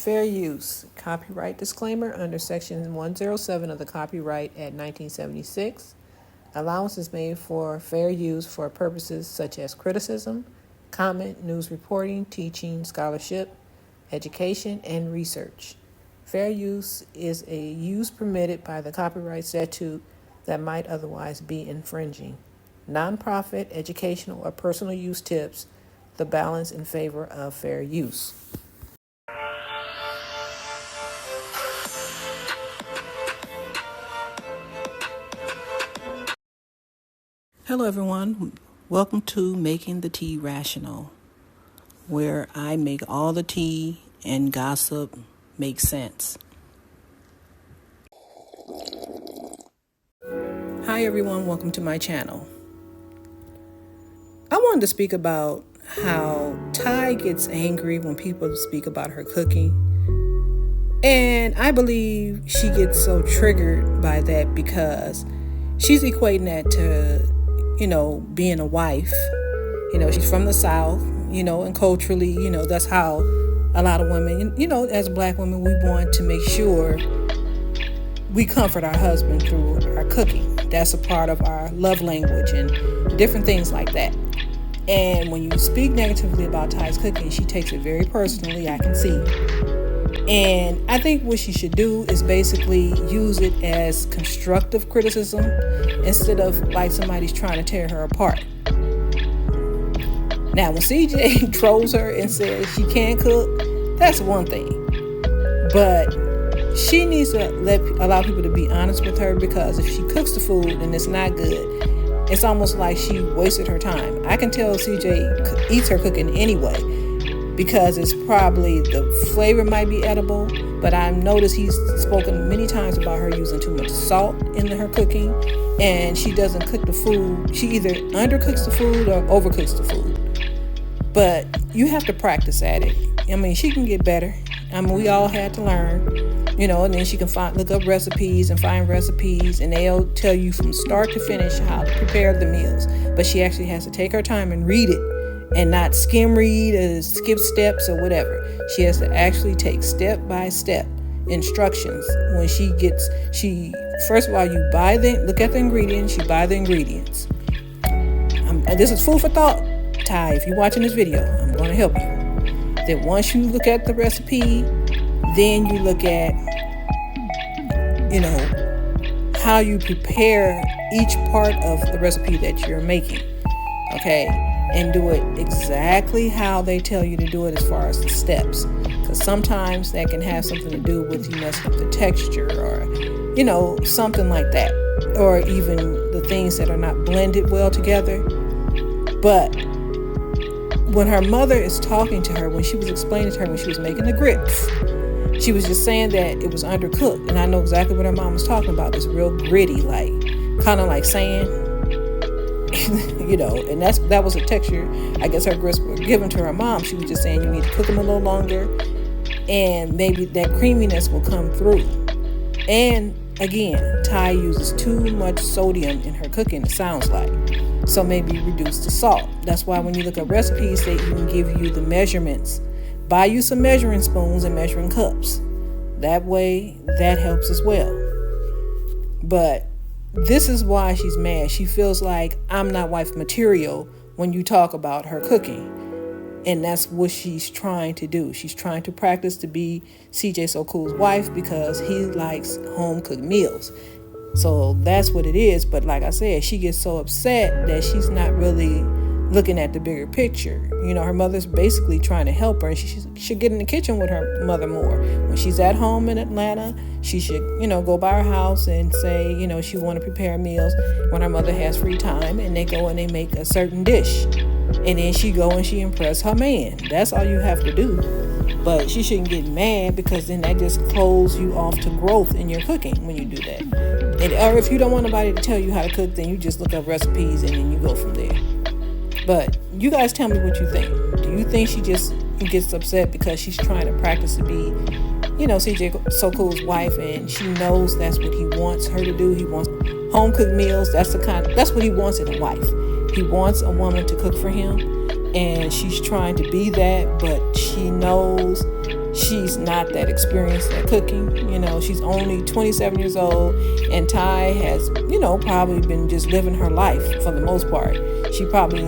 Fair use. Copyright disclaimer under Section 107 of the Copyright Act 1976. Allowance is made for fair use for purposes such as criticism, comment, news reporting, teaching, scholarship, education, and research. Fair use is a use permitted by the copyright statute that might otherwise be infringing. Nonprofit, educational, or personal use tips the balance in favor of fair use. Hello everyone, welcome to Making the Tea Rational, where I make all the tea and gossip make sense. Hi everyone, welcome to my channel. I wanted to speak about how Ty gets angry when people speak about her cooking. And I believe she gets so triggered by that because she's equating that to being a wife. She's from the South, and culturally, that's how a lot of women, as Black women, we want to make sure we comfort our husband through our cooking. That's a part of our love language and different things like that. And when you speak negatively about Ty's cooking, she takes it very personally, I can see. And I think what she should do is basically use it as constructive criticism instead of like somebody's trying to tear her apart. Now, when CJ trolls her and says she can't cook, that's one thing. But she needs to allow people to be honest with her, because if she cooks the food and it's not good, it's almost like she wasted her time. I can tell CJ eats her cooking anyway, because it's probably the flavor might be edible, but I've noticed he's spoken many times about her using too much salt in her cooking, and she doesn't cook the food. She either undercooks the food or overcooks the food. But you have to practice at it. I mean, she can get better. We all had to learn, and then she can look up recipes and find recipes, and they'll tell you from start to finish how to prepare the meals. But she actually has to take her time and read it, and not skim read or skip steps or whatever. She has to actually take step by step instructions. When she first of all, look at the ingredients, you buy the ingredients. This is food for thought, Ty. If you're watching this video, I'm going to help you. Then once you look at the recipe, then you look at, how you prepare each part of the recipe that you're making. Okay? And do it exactly how they tell you to do it as far as the steps. Because sometimes that can have something to do with you messing up the texture or, something like that. Or even the things that are not blended well together. But when her mother is talking to her, when she was explaining to her when she was making the grits, she was just saying that it was undercooked. And I know exactly what her mom was talking about. It's real gritty, kind of like sand. And that was a texture I guess her grits were given to her mom. She was just saying you need to cook them a little longer, and maybe that creaminess will come through. And again, Ty uses too much sodium in her cooking, it sounds like. So maybe reduce the salt. That's why when you look at recipes, they even give you the measurements. Buy you some measuring spoons and measuring cups. That way, that helps as well. But this is why she's mad. She feels like I'm not wife material when you talk about her cooking. And that's what she's trying to do. She's trying to practice to be CJ So Cool's wife because he likes home cooked meals. So that's what it is. But like I said, she gets so upset that she's not really looking at the bigger picture. Her mother's basically trying to help her, and she should get in the kitchen with her mother more. When she's at home in Atlanta, she should, go by her house and say, she want to prepare meals when her mother has free time, and they go and they make a certain dish. And then she go and she impress her man. That's all you have to do. But she shouldn't get mad, because then that just closes you off to growth in your cooking when you do that. Or if you don't want nobody to tell you how to cook, then you just look up recipes and then you go from there. But you guys tell me what you think. Do you think she just gets upset because she's trying to practice to be, CJ So Cool's wife, and she knows that's what he wants her to do? He wants home cooked meals. That's what he wants in a wife. He wants a woman to cook for him, and she's trying to be that, but she knows she's not that experienced at cooking. You know, she's only 27 years old, and Ty has, you know, probably been just living her life for the most part. She probably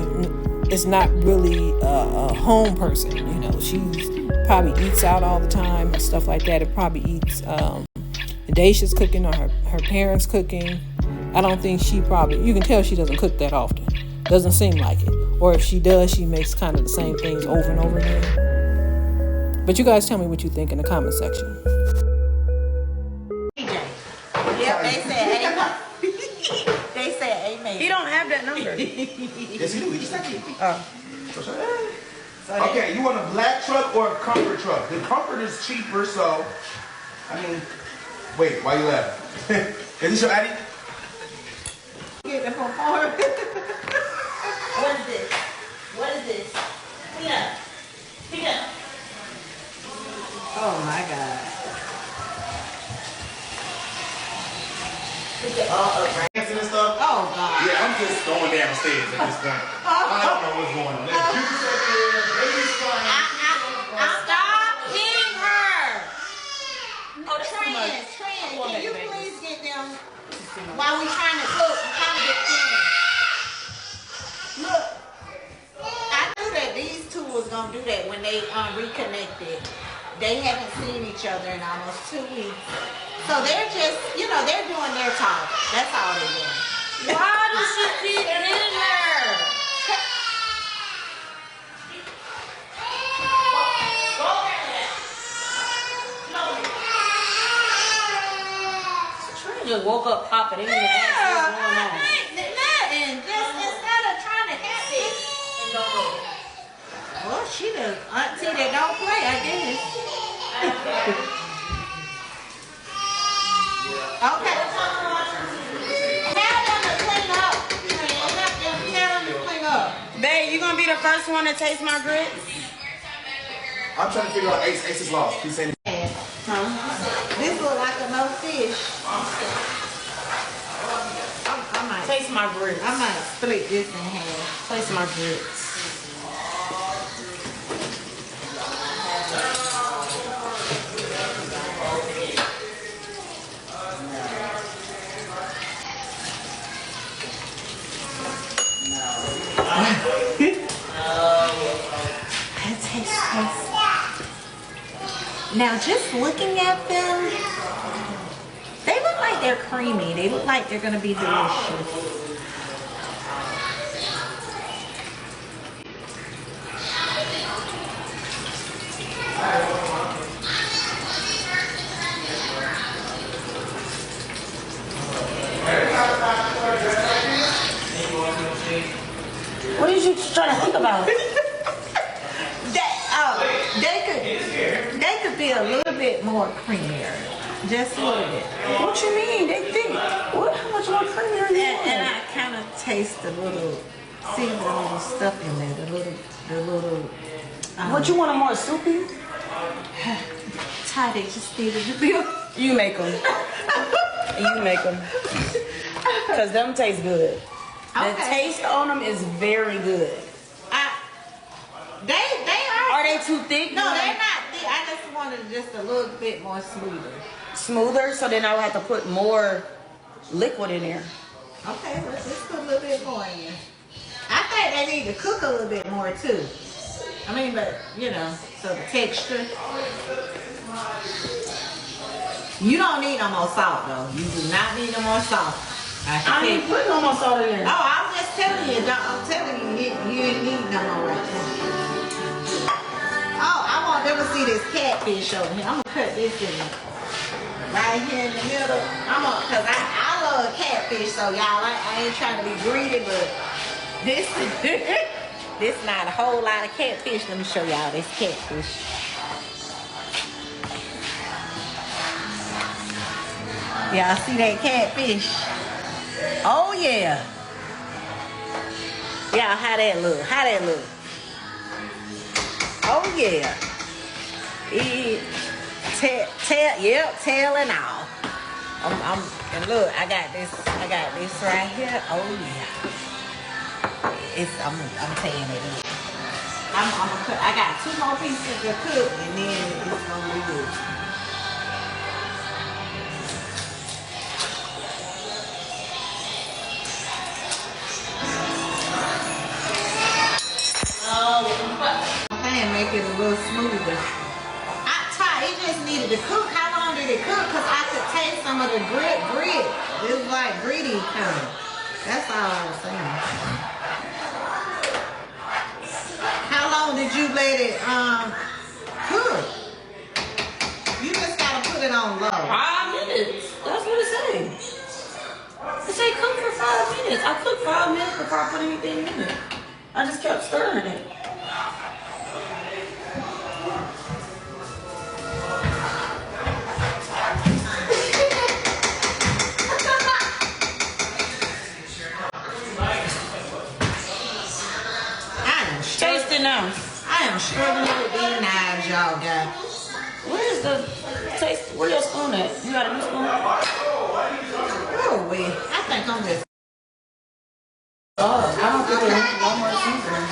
is not really a home person. You know, she's probably eats out all the time and stuff like that. It probably eats Dacia's cooking or her parents' cooking. I don't think she probably, you can tell she doesn't cook that often. Doesn't seem like it. Or if she does, she makes kind of the same things over and over again. But you guys tell me what you think in the comment section. Yep, they said amen. They said amen. He don't have that number. Yes, he do. He just like it. So Okay, you want a black truck or a comfort truck? The comfort is cheaper, so I mean, wait, why you laughing? Is this your Addy? Get them from farm. What is this? What is this? Pick it up. Pick it up. Oh my God. Pick it all up, right? Dancing and stuff? Oh God. Yeah, I'm just going downstairs at this point. I don't know what's going on. There's juice up there, baby's flying. Stop hitting her. Oh, Trans, can you please get them while we trying to cook? I'm trying to get finished. Look, I knew that these two was gonna do that when they reconnected. They haven't seen each other in almost 2 weeks, so they're just, you know, they're doing their talk. That's all they're doing. Why does she keep hitting her? Just woke up popping. They didn't even ask what's going on. Nothing. Just instead of trying to catch it. Well, she the auntie that don't play, I guess. Okay. Tell them to clean up. Tell them to clean up. Babe, you gonna be the first one to taste my grits? I'm trying to figure out Ace. Ace is lost. He's saying This look like a no fish. I might Taste my grits. I might split this in half. Taste my grits. That tastes tasty. Now, just looking at them, they look like they're creamy. They look like they're going to be delicious. What are you trying to think about? They could be a little bit more creamier. Just a little bit. What you mean? They think. What? How much more creamier you want? And I kind of taste the little, see the little stuff in there, the little. What you want them more soupy? Ty, they just needed to be. You make them. You make them. Cause them taste good. The Okay. taste on them is very good. They are. Are they too thick? No, they're not thick. I just wanted just a little bit more smoother. Smoother, so then I would have to put more liquid in there. Okay, let's just put a little bit more in there. I think they need to cook a little bit more too. I mean, but you know, so the texture. You don't need no more salt though. You do not need no more salt. I ain't putting no more salt in there. Oh, I'm just telling you. I'm telling you, you ain't need no more right now. Oh, I want them to see this catfish over here. I'm gonna cut this in right here in the middle. Cause I love catfish, so y'all, I ain't trying to be greedy, but this this not a whole lot of catfish. Let me show y'all this catfish. Y'all see that catfish? Oh yeah. Y'all, how that look? How that look? Oh yeah. Tail and all. And look, I got this right here. Oh yeah. I'm saying it is. I'm gonna cook. I got 2 more pieces to cook, and then it's gonna be good. And make it a little smoother. It just needed to cook. How long did it cook? Because I could taste some of the grit. It was like gritty kind of. That's all I was saying. How long did you let it cook? You just gotta put it on low. 5 minutes. That's what it says. It say cook for 5 minutes. I cooked 5 minutes before I put anything in it. I just kept stirring it. Taste it now. I am struggling with these knives y'all got. Where's the taste? Where your spoon at? You got a new spoon? Oh, wait. I think I'm just. Oh, I don't think there's no more seasoning.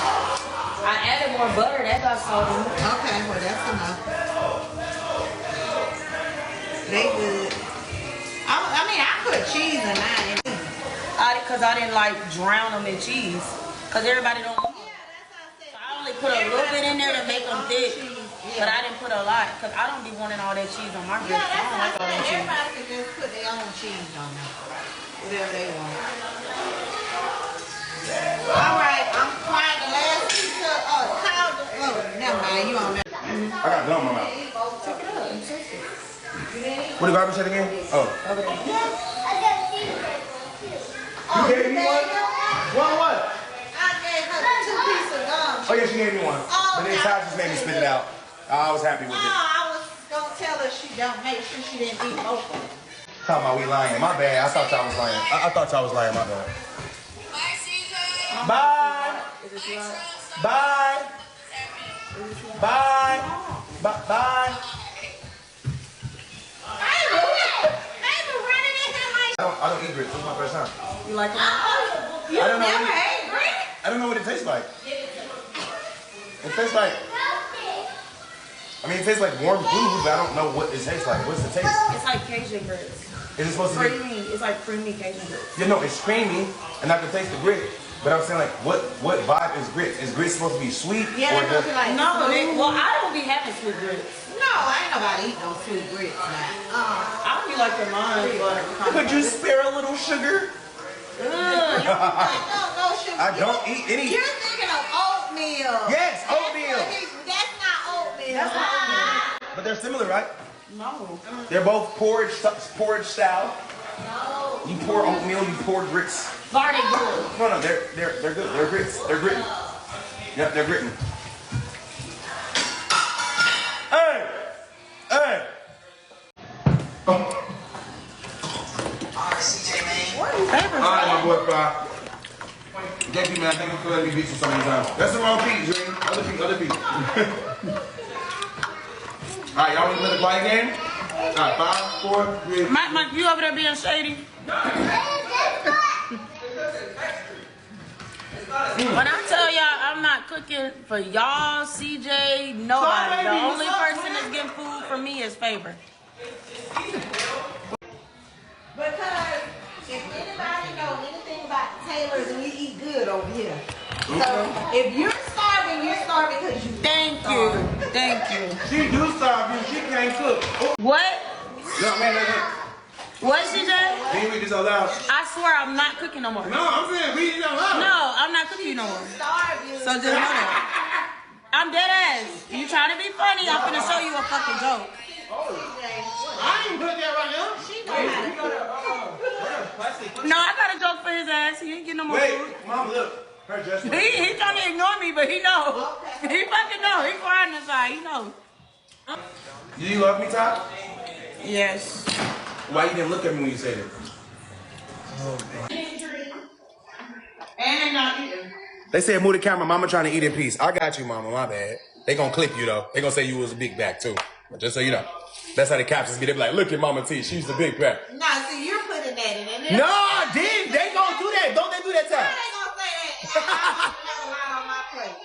I added more butter. That got salt in it. Okay, well, that's enough. They good. I mean, I put cheese in mine. Because I didn't like drown them in cheese. Because everybody don't. I only put a little bit in there to make them thick, but I didn't put a lot because I don't be wanting all that cheese on my grits. I don't like all that cheese. Everybody can just put their own cheese on them, whatever they want. All right, I'm frying the last piece of cow. Oh, never mind, you on there. I got gum in my mouth. Check it out. I'm tasty. What the garbage said again? Oh. Okay. You gave me one? What? I gave her 2 pieces of gum. Oh yeah, she gave me one. But then Ty just made me spit it out. I was happy with it. I was gonna tell her she don't make sure she didn't eat both of them. Talking about we lying. My bad. I thought y'all was lying. I thought y'all was lying. My bad. Bye. Bye. Bye. Bye. I don't eat grits. This is my first time. You like it? You never ate grits? I don't know what it tastes like. It tastes like. I mean, it tastes like warm food, but I don't know what it tastes like. What's the taste? It's like Cajun grits. Is it supposed to be? Creamy. It's like creamy Cajun grits. Yeah, no, it's creamy, and I can taste the grit. But I'm saying, like, what vibe is grits? Is grits supposed to be sweet? Yeah, or they're like no. Well, I don't be having sweet grits. No, ain't nobody eat no sweet grits now. I don't be like the mine, but Could you spare a little sugar? No sugar. I don't eat any. You're thinking of oatmeal. Yes, oatmeal. That's not oatmeal. That's not oatmeal. But they're similar, right? no. They're both porridge style. No. You pour oatmeal, you pour grits. Are they good? No, they're good. They're grits. They're gritting. Yep, they're gritting. Hey! Alright, my boy Fry. JP, man, thank you for letting me beat you so many times. That's the wrong beat, Dream. Other beat. Alright, y'all want to play the quiet game? Alright, 5, 4, 3. Mike, you over there being shady? When I tell y'all I'm not cooking for y'all, CJ, nobody. The only person that's getting food from me is Favor. Because if anybody know anything about Taylors, we eat good over here. So if you're starving because you. Thank you. She do starve you. She can't cook. Oh. What? No, man. What, CJ? Can you read this out loud? I swear I'm not cooking no more. No, I'm saying read it out loud. No, I'm not cooking no more. So just know that. I'm dead ass. You trying to be funny? I'm finna show you a fucking joke. I ain't put that right now. She know how to cook. No, I got a joke for his ass. He ain't getting no more food. Wait, Mom, look. Her dress. He trying to ignore me, but he know. He fucking know. He crying inside. He know. Do you love me, Ty? Yes. Why you didn't look at me when you said it? And not eating. They said move the camera. Mama trying to eat in peace. I got you, Mama. My bad. They gonna clip you though. They gonna say you was a big back too. But just so you know, that's how the captions get. They be like, look at Mama T. She's the big back. No, see, you're putting that in there. No, they gonna do that. Don't they do that, Ty? How they gonna say that? I have a lot on my plate.